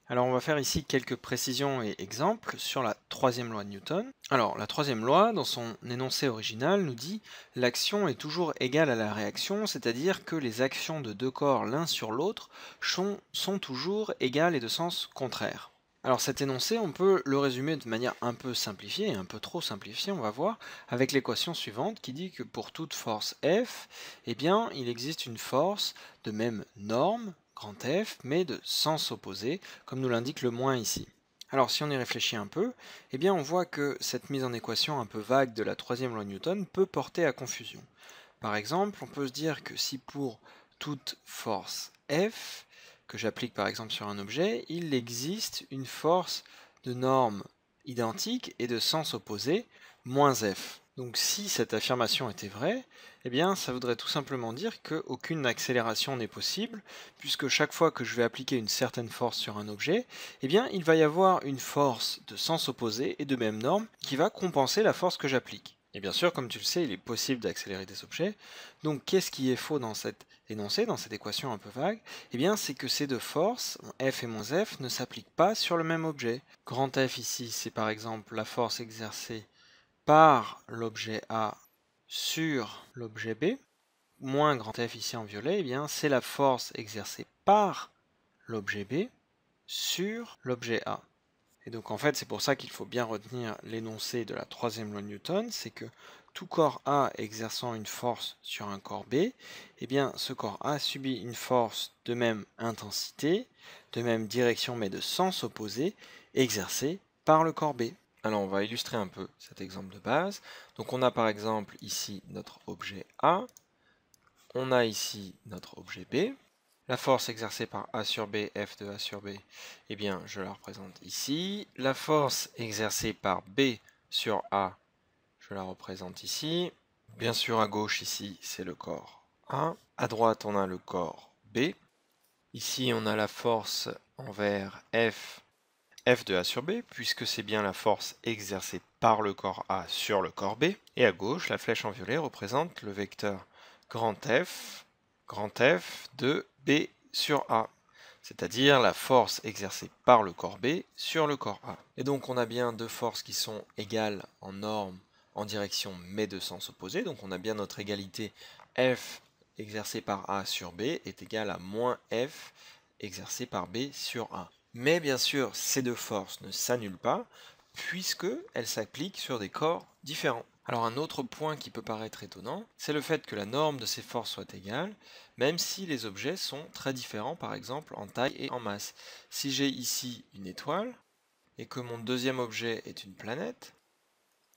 Alors on va faire ici quelques précisions et exemples sur la troisième loi de Newton. Alors la troisième loi, dans son énoncé original, nous dit l'action est toujours égale à la réaction, c'est-à-dire que les actions de deux corps l'un sur l'autre sont toujours égales et de sens contraire. Alors cet énoncé, on peut le résumer de manière un peu simplifiée, et un peu trop simplifiée, on va voir, avec l'équation suivante qui dit que pour toute force F, eh bien, il existe une force de même norme, grand F, mais de sens opposé, comme nous l'indique le moins ici. Alors si on y réfléchit un peu, eh bien on voit que cette mise en équation un peu vague de la troisième loi de Newton peut porter à confusion. Par exemple, on peut se dire que si pour toute force F, que j'applique par exemple sur un objet, il existe une force de norme identique et de sens opposé, moins F. Donc si cette affirmation était vraie, eh bien ça voudrait tout simplement dire qu'aucune accélération n'est possible, puisque chaque fois que je vais appliquer une certaine force sur un objet, eh bien il va y avoir une force de sens opposé et de même norme qui va compenser la force que j'applique. Et bien sûr, comme tu le sais, il est possible d'accélérer des objets. Donc qu'est-ce qui est faux dans cet énoncé, dans cette équation un peu vague? Eh bien c'est que ces deux forces, F et moins F, ne s'appliquent pas sur le même objet. Grand F ici, c'est par exemple la force exercée par l'objet A sur l'objet B. Moins grand F ici en violet, eh bien c'est la force exercée par l'objet B sur l'objet A. Et donc en fait c'est pour ça qu'il faut bien retenir l'énoncé de la troisième loi de Newton, c'est que tout corps A exerçant une force sur un corps B, eh bien ce corps A subit une force de même intensité, de même direction mais de sens opposé, exercée par le corps B. Alors on va illustrer un peu cet exemple de base. Donc on a par exemple ici notre objet A, on a ici notre objet B. La force exercée par A sur B, F de A sur B, eh bien, je la représente ici. La force exercée par B sur A, je la représente ici. Bien sûr, à gauche, ici, c'est le corps A. À droite, on a le corps B. Ici, on a la force envers F de A sur B, puisque c'est bien la force exercée par le corps A sur le corps B. Et à gauche, la flèche en violet représente le vecteur grand F de B sur A, c'est-à-dire la force exercée par le corps B sur le corps A. Et donc on a bien deux forces qui sont égales en norme, en direction, mais de sens opposé. Donc on a bien notre égalité F exercée par A sur B est égale à moins F exercée par B sur A. Mais bien sûr, ces deux forces ne s'annulent pas, puisqu'elles s'appliquent sur des corps différents. Alors un autre point qui peut paraître étonnant, c'est le fait que la norme de ces forces soit égale, même si les objets sont très différents, par exemple en taille et en masse. Si j'ai ici une étoile, et que mon deuxième objet est une planète,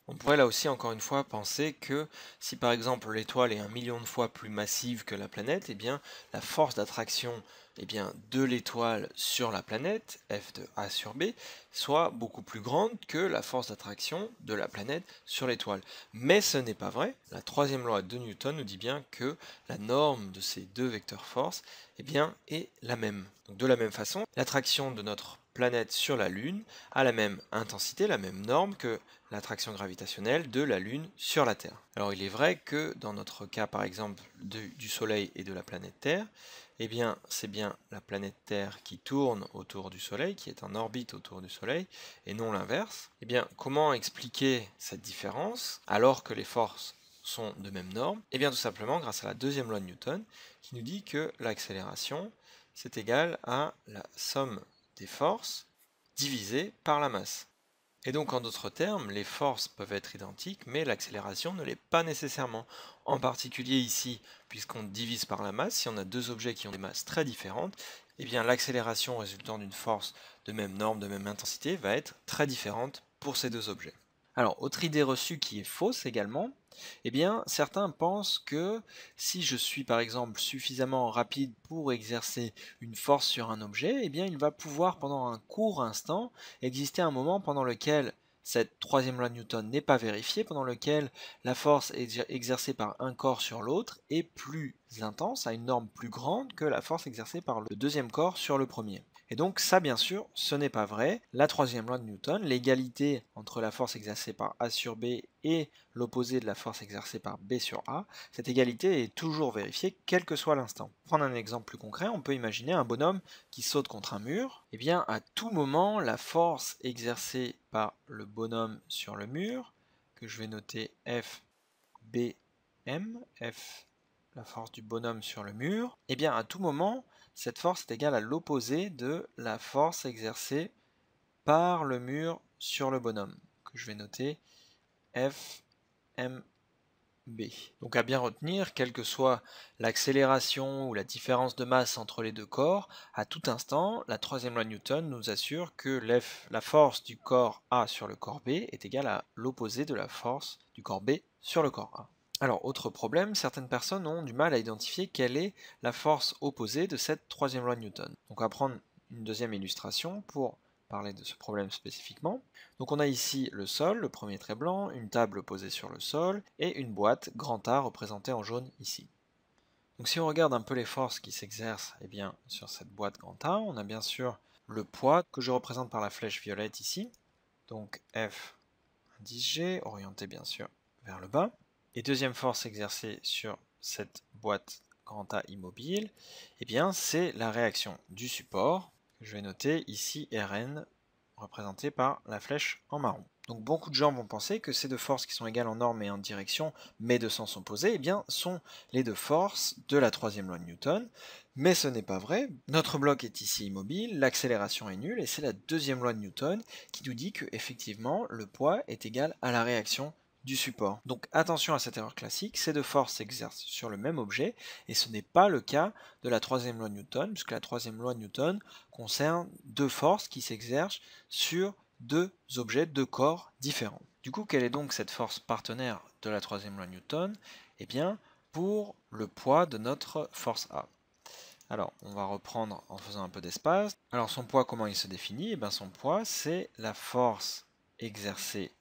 on pourrait là aussi encore une fois penser que si par exemple l'étoile est 1 million de fois plus massive que la planète, eh bien la force d'attraction de l'étoile sur la planète, F de A sur B, soit beaucoup plus grande que la force d'attraction de la planète sur l'étoile. Mais ce n'est pas vrai. La troisième loi de Newton nous dit bien que la norme de ces deux vecteurs force est la même. Donc de la même façon, l'attraction de notre planète sur la Lune a la même intensité, la même norme que l'attraction gravitationnelle de la Lune sur la Terre. Alors il est vrai que dans notre cas par exemple du Soleil et de la planète Terre, c'est bien la planète Terre qui tourne autour du Soleil, qui est en orbite autour du Soleil, et non l'inverse. Comment expliquer cette différence alors que les forces sont de même norme? Tout simplement grâce à la deuxième loi de Newton, qui nous dit que l'accélération, c'est égal à la somme des forces divisée par la masse. Et donc en d'autres termes, les forces peuvent être identiques, mais l'accélération ne l'est pas nécessairement. En particulier ici, puisqu'on divise par la masse, si on a deux objets qui ont des masses très différentes, l'accélération résultant d'une force de même norme, de même intensité, va être très différente pour ces deux objets. Alors, autre idée reçue qui est fausse également, certains pensent que si je suis par exemple suffisamment rapide pour exercer une force sur un objet, il va pouvoir pendant un court instant exister un moment pendant lequel cette troisième loi de Newton n'est pas vérifiée, pendant lequel la force exercée par un corps sur l'autre est plus intense, à une norme plus grande que la force exercée par le deuxième corps sur le premier. Et donc ça, bien sûr, ce n'est pas vrai. La troisième loi de Newton, l'égalité entre la force exercée par A sur B et l'opposé de la force exercée par B sur A, cette égalité est toujours vérifiée quel que soit l'instant. Pour prendre un exemple plus concret, on peut imaginer un bonhomme qui saute contre un mur. Eh bien, à tout moment, la force exercée par le bonhomme sur le mur, que je vais noter FBM, F la force du bonhomme sur le mur, eh bien à tout moment, cette force est égale à l'opposé de la force exercée par le mur sur le bonhomme, que je vais noter FMB. Donc à bien retenir, quelle que soit l'accélération ou la différence de masse entre les deux corps, à tout instant, la troisième loi de Newton nous assure que la force du corps A sur le corps B est égale à l'opposé de la force du corps B sur le corps A. Alors, autre problème, certaines personnes ont du mal à identifier quelle est la force opposée de cette troisième loi de Newton. Donc on va prendre une deuxième illustration pour parler de ce problème spécifiquement. Donc on a ici le sol, le premier trait blanc, une table posée sur le sol, et une boîte, grand A, représentée en jaune ici. Donc si on regarde un peu les forces qui s'exercent sur cette boîte grand A, on a bien sûr le poids que je représente par la flèche violette ici, donc F 10G, orienté bien sûr vers le bas. Et deuxième force exercée sur cette boîte grand A immobile, eh bien c'est la réaction du support, que je vais noter ici Rn, représenté par la flèche en marron. Donc beaucoup de gens vont penser que ces deux forces qui sont égales en norme et en direction, mais de sens opposé, eh bien sont les deux forces de la troisième loi de Newton, mais ce n'est pas vrai. Notre bloc est ici immobile, l'accélération est nulle, et c'est la deuxième loi de Newton qui nous dit que effectivement le poids est égal à la réaction du support. Donc attention à cette erreur classique, ces deux forces s'exercent sur le même objet, et ce n'est pas le cas de la troisième loi de Newton, puisque la troisième loi de Newton concerne deux forces qui s'exercent sur deux objets, deux corps différents. Du coup, quelle est donc cette force partenaire de la troisième loi de Newton? Eh bien, pour le poids de notre force A. Alors, on va reprendre en faisant un peu d'espace. Alors, son poids, comment il se définit? Eh bien, son poids, c'est la force exercée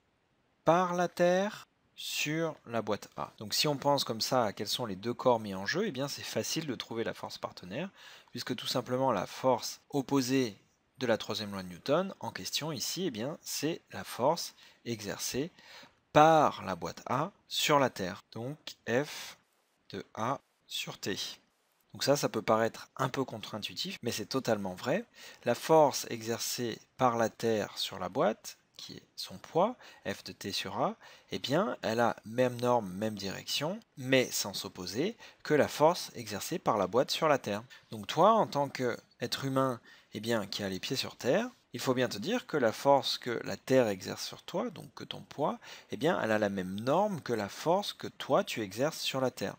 par la Terre sur la boîte A. Donc si on pense comme ça à quels sont les deux corps mis en jeu, eh bien c'est facile de trouver la force partenaire, puisque tout simplement la force opposée de la troisième loi de Newton en question ici, eh bien c'est la force exercée par la boîte A sur la Terre. Donc F de A sur T. Donc ça peut paraître un peu contre-intuitif, mais c'est totalement vrai. La force exercée par la Terre sur la boîte, qui est son poids, F de T sur A, eh bien, elle a même norme, même direction, mais sans s'opposer, que la force exercée par la boîte sur la Terre. Donc toi, en tant qu'être humain eh bien, qui a les pieds sur Terre, il faut bien te dire que la force que la Terre exerce sur toi, donc que ton poids, eh bien, elle a la même norme que la force que toi tu exerces sur la Terre.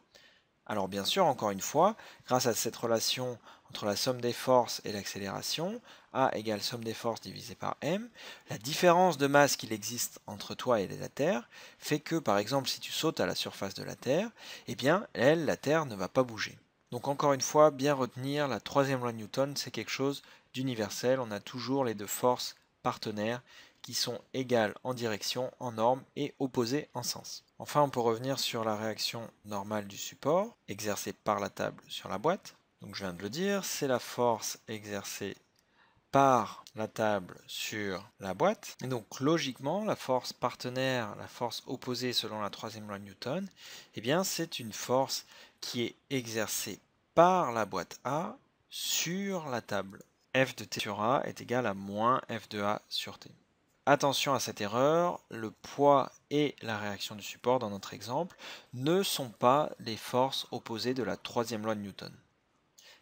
Alors bien sûr, encore une fois, grâce à cette relation entre la somme des forces et l'accélération, A égale somme des forces divisée par M, la différence de masse qu'il existe entre toi et la Terre fait que, par exemple, si tu sautes à la surface de la Terre, eh bien, elle, la Terre, ne va pas bouger. Donc encore une fois, bien retenir, la troisième loi de Newton, c'est quelque chose d'universel. On a toujours les deux forces partenaires qui sont égales en direction, en norme et opposées en sens. Enfin, on peut revenir sur la réaction normale du support, exercée par la table sur la boîte. Donc je viens de le dire, c'est la force exercée par la table sur la boîte. Et donc logiquement, la force partenaire, la force opposée selon la troisième loi de Newton, eh bien c'est une force qui est exercée par la boîte A sur la table. F de T sur A est égal à moins F de A sur T. Attention à cette erreur, le poids et la réaction du support dans notre exemple ne sont pas les forces opposées de la troisième loi de Newton.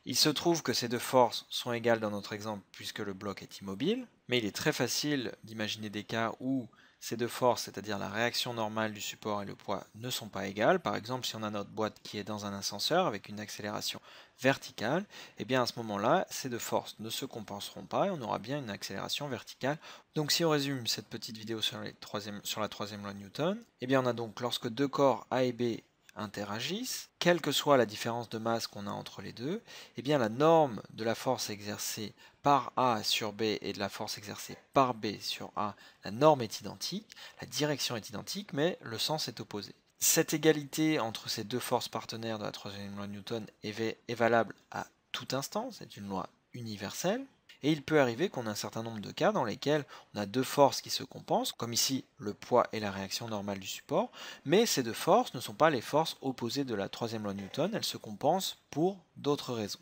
Il se trouve que ces deux forces sont égales dans notre exemple puisque le bloc est immobile, mais il est très facile d'imaginer des cas où ces deux forces, c'est-à-dire la réaction normale du support et le poids, ne sont pas égales. Par exemple, si on a notre boîte qui est dans un ascenseur avec une accélération verticale, eh bien à ce moment-là, ces deux forces ne se compenseront pas et on aura bien une accélération verticale. Donc si on résume cette petite vidéo sur la troisième loi de Newton, eh bien on a donc lorsque deux corps A et B interagissent, quelle que soit la différence de masse qu'on a entre les deux, eh bien la norme de la force exercée par A sur B et de la force exercée par B sur A, la norme est identique, la direction est identique, mais le sens est opposé. Cette égalité entre ces deux forces partenaires de la troisième loi de Newton est valable à tout instant, c'est une loi universelle. Et il peut arriver qu'on ait un certain nombre de cas dans lesquels on a deux forces qui se compensent, comme ici le poids et la réaction normale du support, mais ces deux forces ne sont pas les forces opposées de la troisième loi de Newton, elles se compensent pour d'autres raisons.